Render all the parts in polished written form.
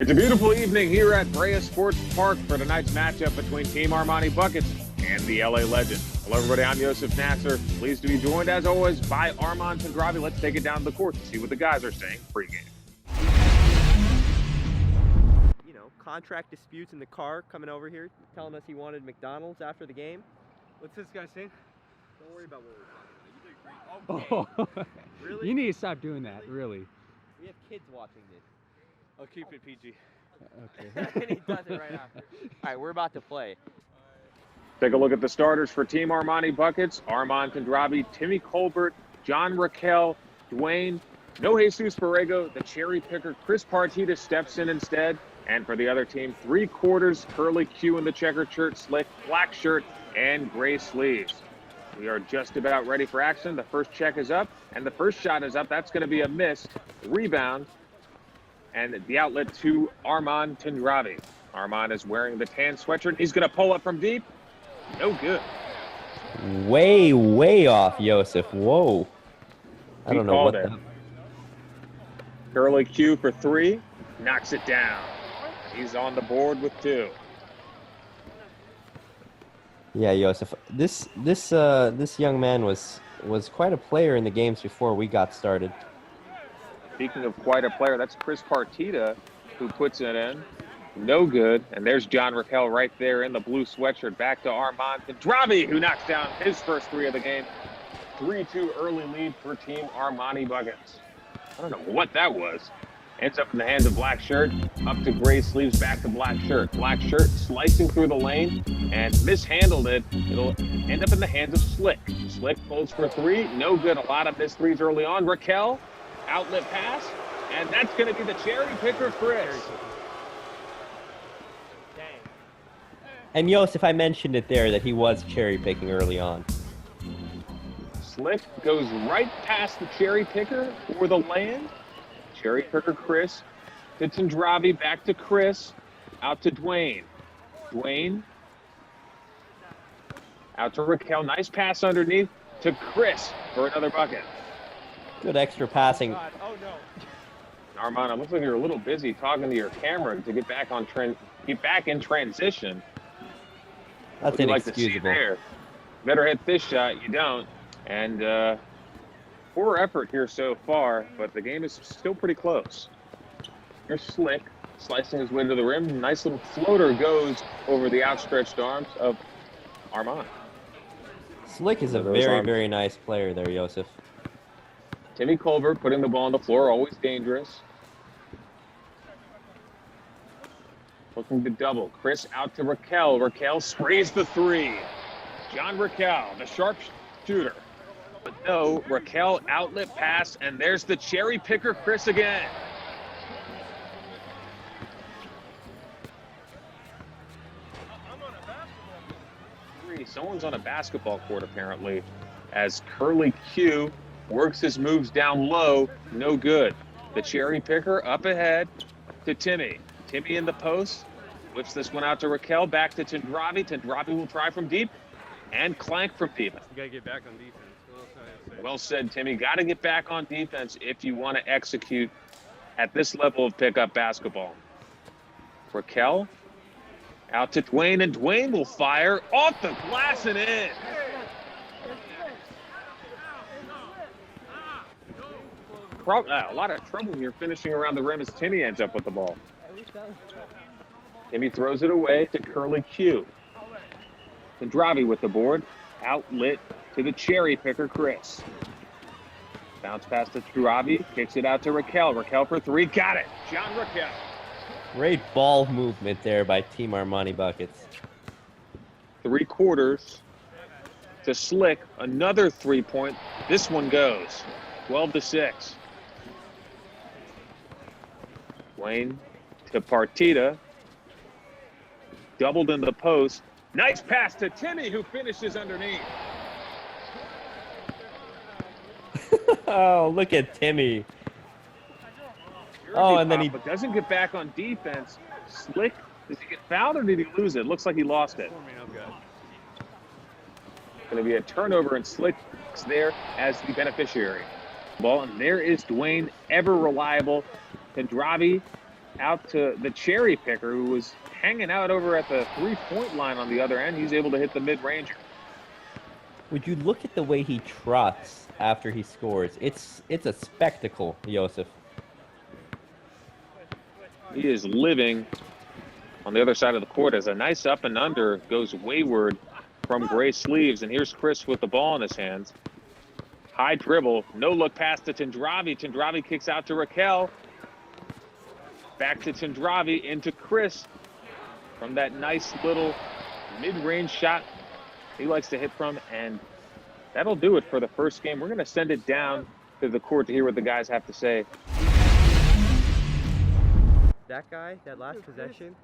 It's a beautiful evening here at Brea Sports Park for tonight's matchup between Team ArmaniBuckets and the LA Legend. Hello, everybody. I'm Yousef Nasser. Pleased to be joined, as always, by Arman Tondravi. Let's take it down to the court to see what the guys are saying pregame. You know, contract disputes in the car coming over here, telling us he wanted McDonald's after the game. What's this guy saying? Don't worry about what we're talking about. You did great. Okay. Oh, Really? You need to stop doing that, really. We have kids watching this. I'll keep it PG. And he does it right after. All right, we're about to play. Take a look at the starters for Team ArmaniBuckets. Arman Tondravi, Timmy Colbert, John Raquel, Dwayne, no Jesus Borrego, the cherry picker, Chris Partita steps in instead. And for the other team, 3/4, Curly Q in the checkered shirt, slick, black shirt, and gray sleeves. We are just about ready for action. The first check is up, and the first shot is up. That's going to be a miss. Rebound. And the outlet to Arman Tondravi. Arman is wearing the tan sweatshirt. He's going to pull up from deep. No good. Way off, Yousef. Whoa. I don't know what it. Curly Q for three. Knocks it down. He's on the board with two. Yeah, Yousef. This young man was quite a player in the games before we got started. Speaking of quite a player, that's Chris Partita who puts it in. No good. And there's John Raquel right there in the blue sweatshirt. Back to Arman Tondravi, who knocks down his first three of the game. 3-2 early lead for Team ArmaniBuckets. I don't know what that was. Ends up in the hands of black shirt, up to gray sleeves, back to black shirt. Black shirt slicing through the lane and mishandled it. It'll end up in the hands of Slick. Slick pulls for three. No good. A lot of missed threes early on. Raquel, outlet pass, and that's going to be the cherry picker, Chris. Dang. And Yousef, I mentioned it there that he was cherry picking early on. Slick goes right past the cherry picker for the land. Cherry picker Chris to Tondravi, back to Chris, out to Dwayne. Dwayne out to Raquel. Nice pass underneath to Chris for another bucket. Good extra passing. Oh, no. Arman, it looks like you're a little busy talking to your camera to get back in transition. That's What would you like to see inexcusable. there? Better hit this shot. You don't. And poor effort here so far, but the game is still pretty close. Here's Slick slicing his way to the rim. Nice little floater goes over the outstretched arms of Arman. Slick is a Those arms. very nice player there, Yousef. Timmy Colbert putting the ball on the floor, always dangerous. Looking to double. Chris out to Raquel. Raquel sprays the three. John Raquel, the sharpshooter. But no, Raquel outlet pass, and there's the cherry picker, Chris again. Someone's on a basketball court, apparently, as Curly Q works his moves down low. No good. The cherry picker up ahead to Timmy. Timmy in the post. Whips this one out to Raquel. Back to Tondravi. Tondravi will try from deep and clank from deep. You gotta get back on defense. What else can I say? Well said, Timmy. Got to get back on defense if you want to execute at this level of pickup basketball. Raquel out to Dwayne, and Dwayne will fire off the glass and in. A lot of trouble here finishing around the rim as Timmy ends up with the ball. Timmy throws it away to Curly Q. Tondravi with the board. Outlet to the cherry picker, Chris. Bounce pass to Tondravi. Kicks it out to Raquel. Raquel for three. Got it. John Raquel. Great ball movement there by Team ArmaniBuckets. 3/4 to Slick. Another 3-point. This one goes. 12-6. Wayne to Partita. Doubled in the post. Nice pass to Timmy, who finishes underneath. Oh, look at Timmy. Oh, and then he But doesn't get back on defense. Slick, did he get fouled or did he lose it? Looks like he lost it. Going to be a turnover, and Slick's there as the beneficiary. Ball, and there is Dwayne, ever reliable. Tondravi out to the cherry picker, who was hanging out over at the three-point line on the other end. He's able to hit the mid-ranger. Would you look at the way he trots after he scores? It's a spectacle, Yousef. He is living on the other side of the court as a nice up and under goes wayward from Gray Sleeves. And here's Chris with the ball in his hands. High dribble, no look pass to Tondravi. Tondravi kicks out to Raquel. Back to Tondravi, into Chris from that nice little mid-range shot he likes to hit from, and that'll do it for the first game. We're going to send it down to the court to hear what the guys have to say. That guy, that last possession,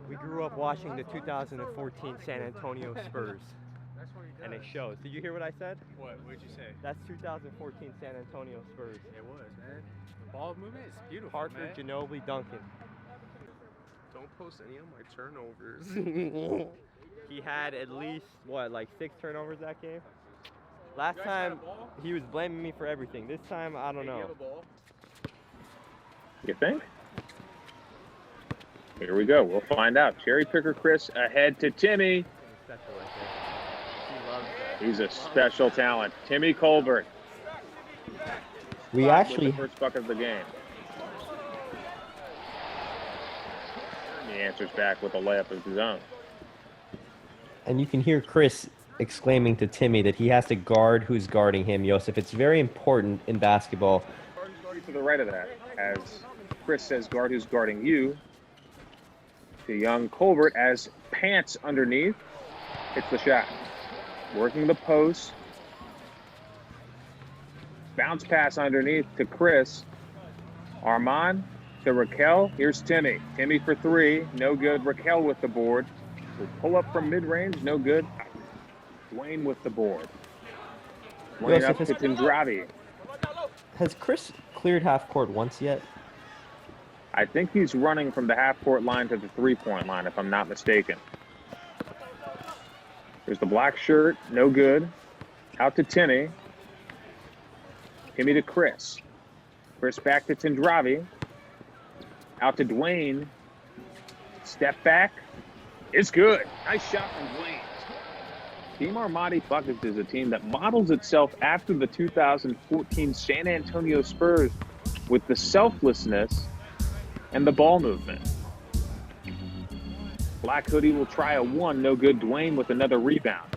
we grew up watching the 2014 San Antonio Spurs, and it shows. Did you hear what I said? What? What'd you say? That's 2014 San Antonio Spurs. It was, man. Ball movement is beautiful, Parker man. Ginobili Duncan. Don't post any of my turnovers. He had at least, what, like 6 turnovers that game? Last time, he was blaming me for everything. This time, I don't know. You think? Here we go. We'll find out. Cherry picker Chris ahead to Timmy. Special right there. He loves that. He's a special talent. Timmy Colbert. We With actually the first bucket of the game. He answers back with a layup of his own. And you can hear Chris exclaiming to Timmy that he has to guard who's guarding him, Yousef. It's very important in basketball. Guard to the right of that, as Chris says, guard who's guarding you. To young Colbert as Pants underneath hits the shot. Working the post. Bounce pass underneath to Chris. Arman to Raquel. Here's Timmy. Timmy for 3. No good. Raquel with the board. Will pull up from mid-range. No good. Dwayne with the board. Dwayne Yousef, up to Tondravi. Has Chris cleared half court once yet? I think he's running from the half-court line to the three-point line, if I'm not mistaken. There's the black shirt. No good. Out to Timmy. Timmy to Chris. Chris back to Tondravi. Out to Dwayne. Step back. It's good. Nice shot from Dwayne. Team ArmaniBuckets is a team that models itself after the 2014 San Antonio Spurs with the selflessness and the ball movement. Black Hoodie will try a 1. No good. Dwayne with another rebound.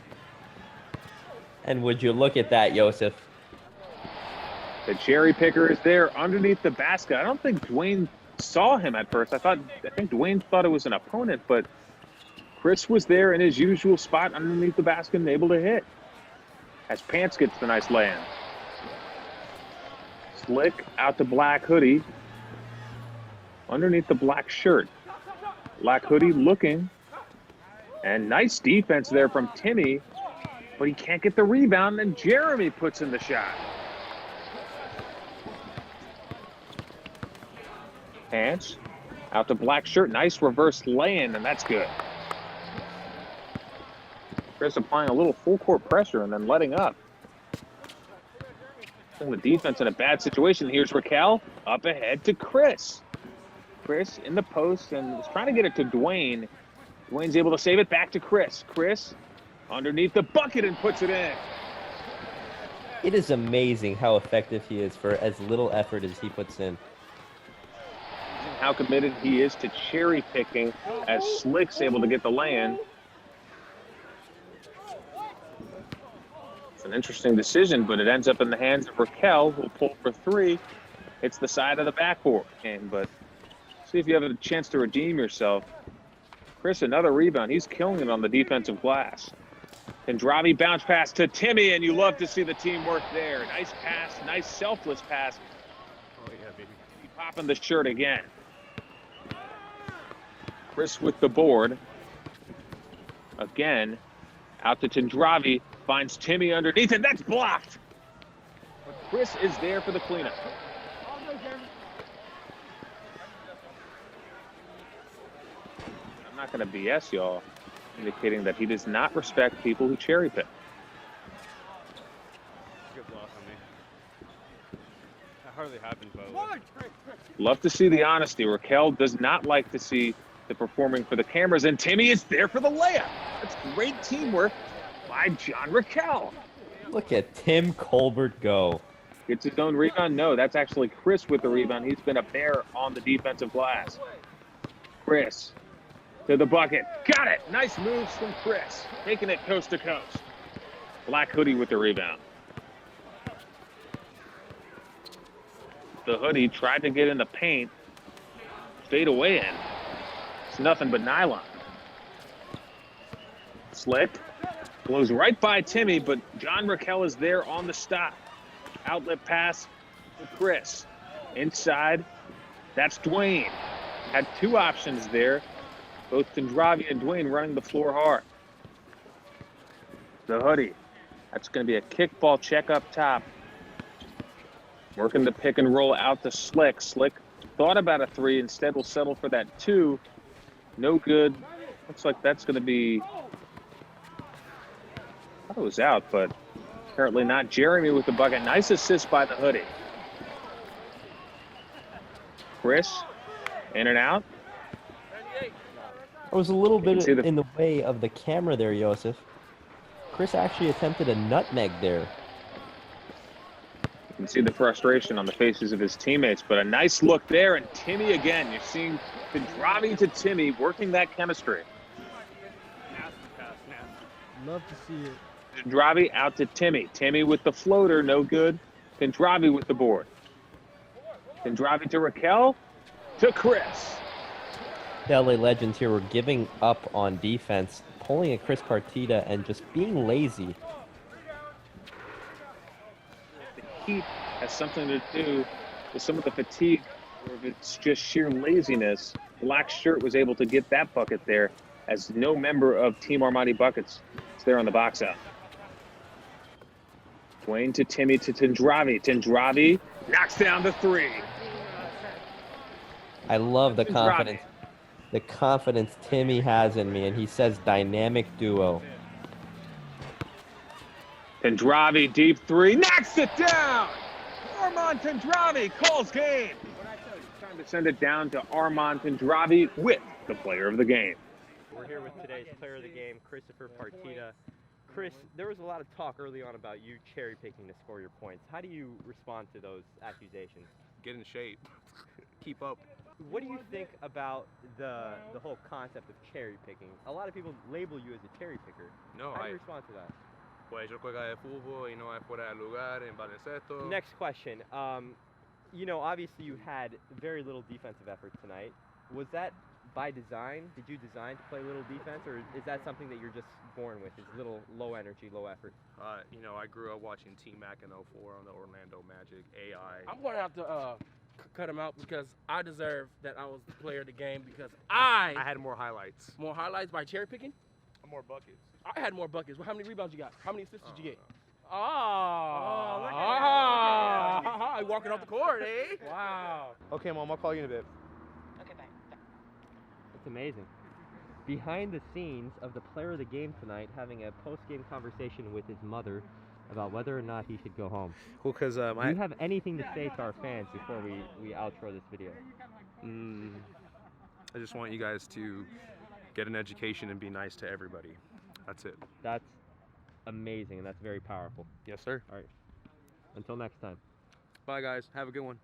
And would you look at that, Yousef? The cherry picker is there underneath the basket. I don't think Dwayne saw him at first. I think Dwayne thought it was an opponent, but Chris was there in his usual spot underneath the basket and able to hit. As Pants gets the nice lay-in. Slick out to Black Hoodie. Underneath the black shirt. Black Hoodie looking. And nice defense there from Timmy. But he can't get the rebound, and Jeremy puts in the shot. Pants out to black shirt. Nice reverse lay-in, and that's good. Chris applying a little full court pressure and then letting up. The defense in a bad situation. Here's Raquel up ahead to Chris. Chris in the post and is trying to get it to Dwayne. Dwayne's able to save it back to Chris. Chris underneath the bucket and puts it in. It is amazing how effective he is for as little effort as he puts in. How committed he is to cherry picking as Slick's able to get the lay-in. It's an interesting decision, but it ends up in the hands of Raquel, who'll pull for 3. It's the side of the backboard. But see if you have a chance to redeem yourself. Chris, another rebound. He's killing it on the defensive glass. Tondravi bounce pass to Timmy, and you love to see the teamwork there. Nice pass, nice selfless pass. Oh, yeah, baby. Popping the shirt again. Chris with the board. Again, out to Tondravi. Finds Timmy underneath, and that's blocked. But Chris is there for the cleanup. I'm not going to BS y'all, indicating that he does not respect people who cherry pick. Good block on me. hardly happens, by the way. Love to see the honesty. Raquel does not like to see the performing for the cameras, and Timmy is there for the layup. That's great teamwork by John Raquel. Look at Tim Colbert go. Gets his own rebound? No, that's actually Chris with the rebound. He's been a bear on the defensive glass. Chris to the bucket. Got it. Nice moves from Chris. Taking it coast to coast. Black Hoodie with the rebound. The Hoodie tried to get in the paint. Fade away in. It's nothing but nylon. Slick. Blows right by Timmy, but John Raquel is there on the stop. Outlet pass to Chris. Inside. That's Dwayne. Had two options there. Both Tondravi and Dwayne running the floor hard. The Hoodie. That's going to be a kickball check up top. Working the pick and roll out to Slick. Slick thought about a three. Instead, will settle for that two. No good. Looks like that's going to be... I thought it was out, but apparently not. Jeremy with the bucket. Nice assist by the Hoodie. Chris, in and out. I was a little bit see the- in the way of the camera there, Yousef. Chris actually attempted a nutmeg there. You can see the frustration on the faces of his teammates, but a nice look there, and Timmy again. You're seeing Tondravi to Timmy working that chemistry. Nasty pass, nasty. Love to see it. Tondravi out to Timmy. Timmy with the floater, no good. Tondravi with the board. Tondravi to Raquel, to Chris. The LA Legends here were giving up on defense, pulling at Chris Partita and just being lazy. The heat has something to do with some of the fatigue, or if it's just sheer laziness. Black Shirt was able to get that bucket there, as no member of Team ArmaniBuckets is there on the box out. Dwayne to Timmy to Tondravi. Tondravi knocks down the three. I love the Tondravi. confidence. The confidence Timmy has in me, and he says dynamic duo. Tondravi, deep three, knocks it down! Arman Tondravi calls game. Time to send it down to Arman Tondravi with the player of the game. We're here with today's player of the game, Christopher Partita. Chris, there was a lot of talk early on about you cherry picking to score your points. How do you respond to those accusations? Get in shape. Keep up. What do you think about the whole concept of cherry picking? A lot of people label you as a cherry picker. No, How do you respond to that? Pues yo juega de fútbol y no es fuera de lugar en baloncesto. Next question. You know, obviously you had very little defensive effort tonight. Was that by design? Did you design to play little defense, or is that something that you're just born with? Is little low energy, low effort? You know, I grew up watching T-Mac in 04 on the Orlando Magic, AI. I'm going to have to cut him out because I deserve that I was the player of the game because I had more highlights. more highlights by cherry picking. More buckets. I had more buckets. Well, how many rebounds you got? How many assists did you get? Look at Oh, walking off the court, eh? Wow. Okay, Mom, I'll call you in a bit. It's amazing. Behind the scenes of the player of the game tonight, having a post-game conversation with his mother about whether or not he should go home. Well, because Do you have anything to say to our fans before we outro this video? I just want you guys to get an education and be nice to everybody. That's it. That's amazing, and that's very powerful. Yes, sir. All right. Until next time. Bye, guys. Have a good one.